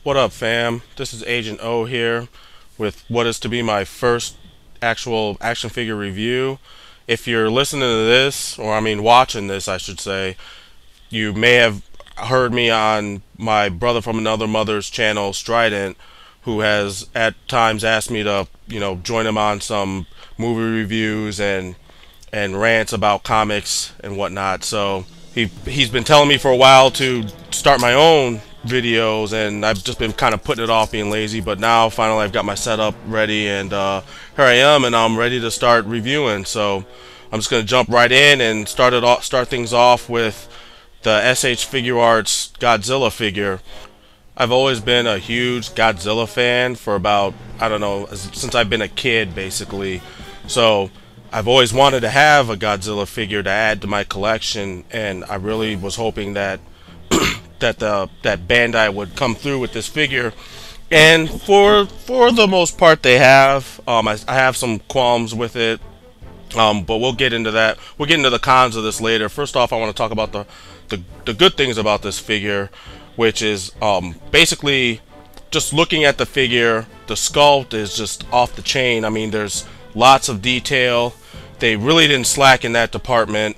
What up, fam? This is Agent O here with what is to be my first actual action figure review. If you're listening to this, or I mean watching this, I should say, you may have heard me on my brother from another mother's channel, Strident, who has at times asked me to, join him on some movie reviews and rants about comics and whatnot. So he's been telling me for a while to start my own videos, and I've just been kind of putting it off, being lazy. But now finally I've got my setup ready, and here I am, and I'm ready to start reviewing. So I'm just gonna jump right in and start things off with the SH Figure Arts Godzilla figure. I've always been a huge Godzilla fan for about, I don't know, since I've been a kid, basically. So I've always wanted to have a Godzilla figure to add to my collection, and I really was hoping that that Bandai would come through with this figure. And for the most part, they have. I have some qualms with it, but we'll get into that. We'll get into the cons of this later. First off, I want to talk about the good things about this figure, which is basically just looking at the figure. The sculpt is just off the chain. I mean, there's lots of detail. They really didn't slack in that department.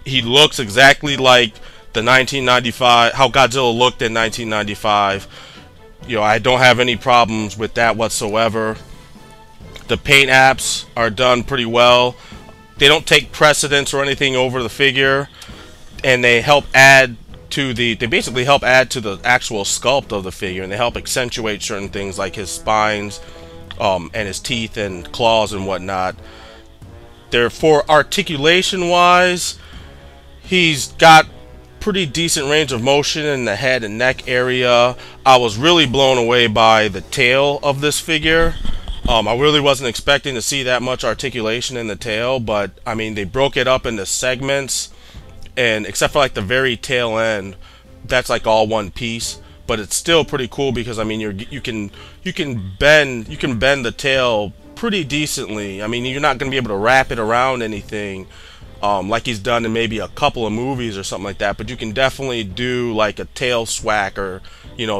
He looks exactly like the 1995, how Godzilla looked in 1995. I don't have any problems with that whatsoever. The paint apps are done pretty well. They don't take precedence or anything over the figure, and they basically help add to the actual sculpt of the figure, and they help accentuate certain things like his spines, and his teeth and claws and whatnot. Therefore, articulation wise, he's got pretty decent range of motion in the head and neck area. I was really blown away by the tail of this figure. I really wasn't expecting to see that much articulation in the tail, but I mean, they broke it up into segments, and except for like the very tail end, that's like all one piece. But it's still pretty cool because I mean, you can bend the tail pretty decently. I mean, you're not going to be able to wrap it around anything, like he's done in maybe a couple of movies or something like that, but you can definitely do like a tail swack or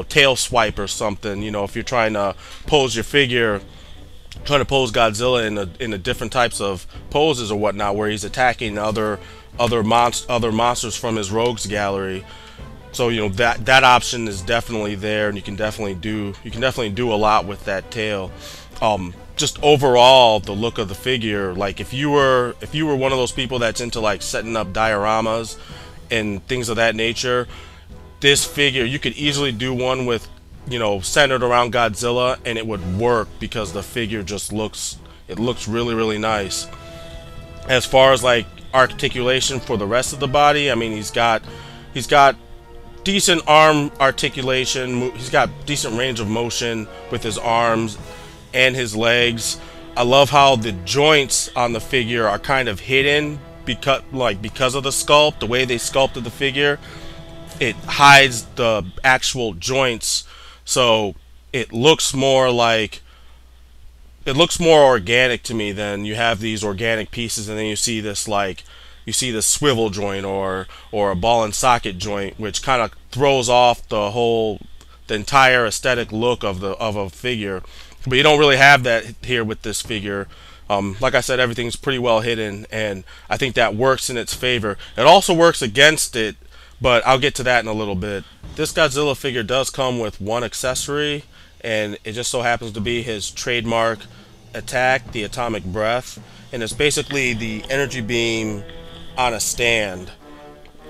tail swipe or something. If you're trying to pose your figure, trying to pose Godzilla in the different types of poses or whatnot, where he's attacking other monsters from his rogues gallery. So that option is definitely there, and you can definitely do a lot with that tail. Just overall, the look of the figure, like if you were one of those people that's into like setting up dioramas and things of that nature, this figure you could easily do one with centered around Godzilla, and it would work because the figure just looks really nice. As far as like articulation for the rest of the body, I mean, he's got decent arm articulation. He's got decent range of motion with his arms and his legs. I love how the joints on the figure are kind of hidden because of the sculpt, the way they sculpted the figure. It hides the actual joints, so it looks more organic to me than you have these organic pieces, and then you see this swivel joint or a ball and socket joint, which kind of throws off the entire aesthetic look of a figure. But you don't really have that here with this figure. Like I said, everything's pretty well hidden, and I think that works in its favor. It also works against it, but I'll get to that in a little bit. This Godzilla figure does come with one accessory, and it just so happens to be his trademark attack, the Atomic Breath, and it's basically the energy beam on a stand,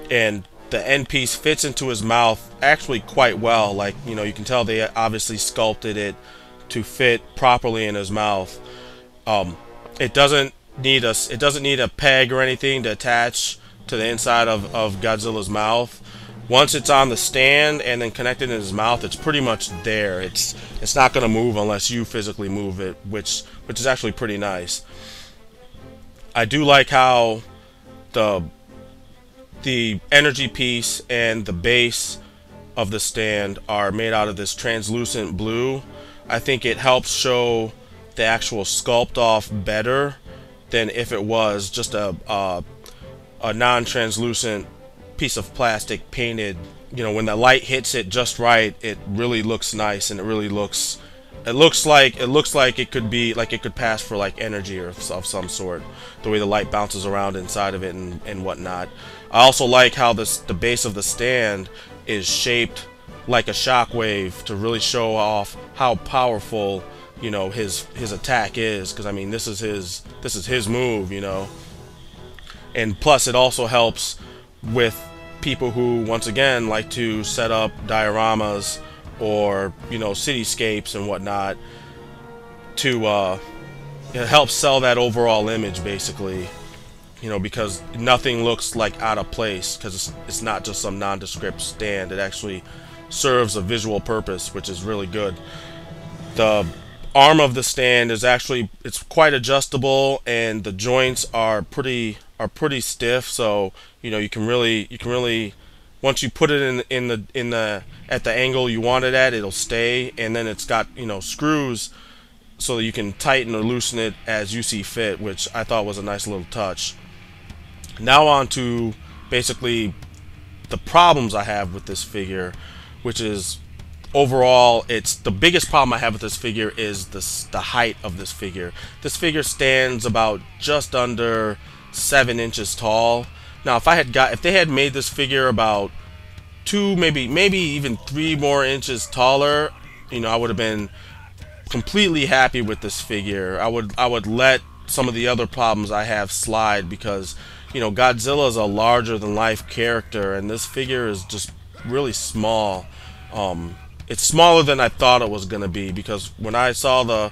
and the end piece fits into his mouth actually quite well. Like, you can tell they obviously sculpted it to fit properly in his mouth. It doesn't need a peg or anything to attach to the inside of Godzilla's mouth. Once it's on the stand and then connected in his mouth, it's pretty much there. It's not going to move unless you physically move it, which is actually pretty nice. I do like how the energy piece and the base of the stand are made out of this translucent blue. I think it helps show the actual sculpt off better than if it was just a non-translucent piece of plastic painted when the light hits it just right, it really looks nice, and it looks like it could be like it could pass for like energy or of some sort. The way the light bounces around inside of it and whatnot. I also like how the base of the stand is shaped like a shockwave to really show off how powerful his attack is. Because I mean, this is his move, and plus it also helps with people who once again like to set up dioramas or cityscapes and whatnot to help sell that overall image, basically, because nothing looks like out of place, because it's not just some nondescript stand. It actually serves a visual purpose, which is really good. The arm of the stand is it's quite adjustable, and the joints are pretty stiff, so you can really once you put it in the at the angle you want it at, it'll stay, and then it's got screws so that you can tighten or loosen it as you see fit, which I thought was a nice little touch. Now on to basically the problems I have with this figure, which is overall, it's the biggest problem I have with this figure is the height of this figure. This figure stands about just under 7 inches tall. Now, if they had made this figure about 2, maybe even 3 more inches taller, I would have been completely happy with this figure. I would let some of the other problems I have slide, because Godzilla is a larger than life character, and this figure is just really small. It's smaller than I thought it was gonna be, because when I saw the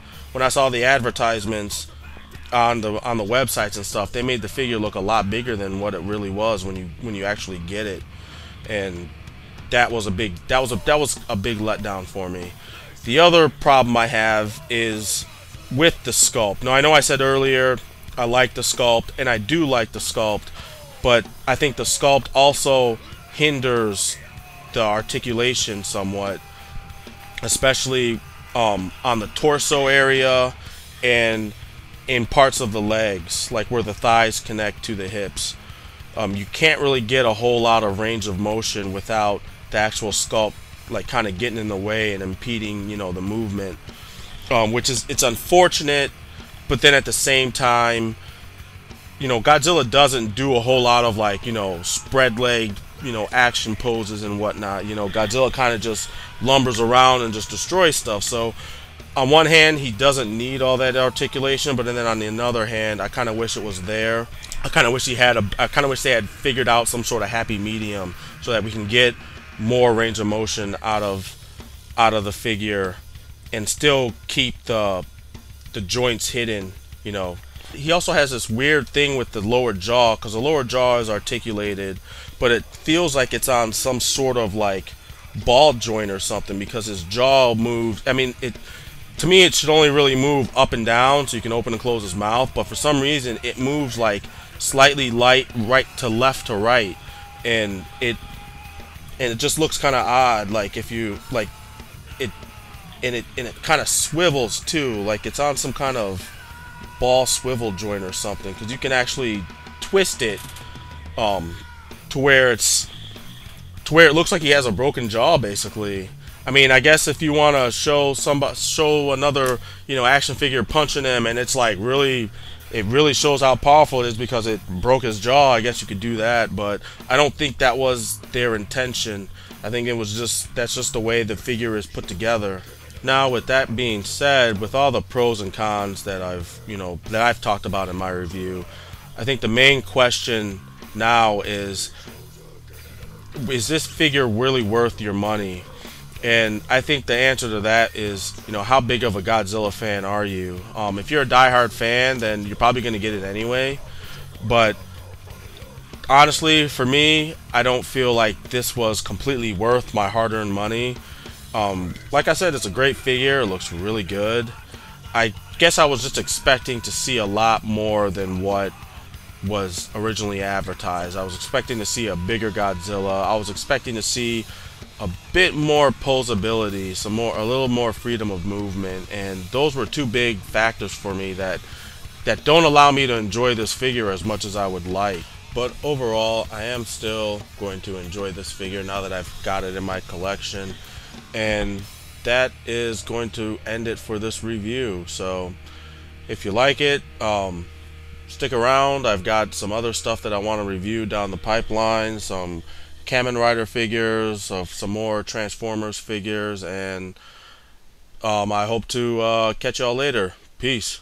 advertisements on the websites and stuff, they made the figure look a lot bigger than what it really was when you actually get it, and that was a big letdown for me. The other problem I have is with the sculpt. Now, I know I said earlier I like the sculpt, and I do like the sculpt, but I think the sculpt also hinders the articulation somewhat, especially on the torso area and in parts of the legs, like where the thighs connect to the hips. You can't really get a whole lot of range of motion without the actual sculpt like kind of getting in the way and impeding the movement, it's unfortunate. But then at the same time, Godzilla doesn't do a whole lot of like spread leg action poses and whatnot. Godzilla kind of just lumbers around and just destroys stuff. So on one hand, he doesn't need all that articulation, but then on the other hand, I kind of wish it was there. I kind of wish they had figured out some sort of happy medium so that we can get more range of motion out of the figure and still keep the joints hidden. He also has this weird thing with the lower jaw, because the lower jaw is articulated, but it feels like it's on some sort of like ball joint or something, because his jaw moves. I mean, to me it should only really move up and down so you can open and close his mouth, but for some reason it moves like slightly right to left to right, and it just looks kind of odd, like if you like it, and it kind of swivels too, like it's on some kind of ball swivel joint or something, because you can actually twist it to where it looks like he has a broken jaw, basically. I mean, I guess if you want to show another action figure punching him, and it's like it really shows how powerful it is because it broke his jaw, I guess you could do that, but I don't think that was their intention. I think that's just the way the figure is put together. Now, with that being said, with all the pros and cons that I've talked about in my review, I think the main question now is this figure really worth your money? And I think the answer to that is, how big of a Godzilla fan are you? If you're a diehard fan, then you're probably going to get it anyway. But honestly, for me, I don't feel like this was completely worth my hard-earned money. Like I said, it's a great figure. It looks really good. I guess I was just expecting to see a lot more than what was originally advertised. I was expecting to see a bigger Godzilla. I was expecting to see a bit more posability, a little more freedom of movement, and those were two big factors for me that don't allow me to enjoy this figure as much as I would like. But overall, I am still going to enjoy this figure now that I've got it in my collection. And that is going to end it for this review. So if you like it, stick around. I've got some other stuff that I want to review down the pipeline, some Kamen Rider figures, of some more Transformers figures, and I hope to catch y'all later. Peace.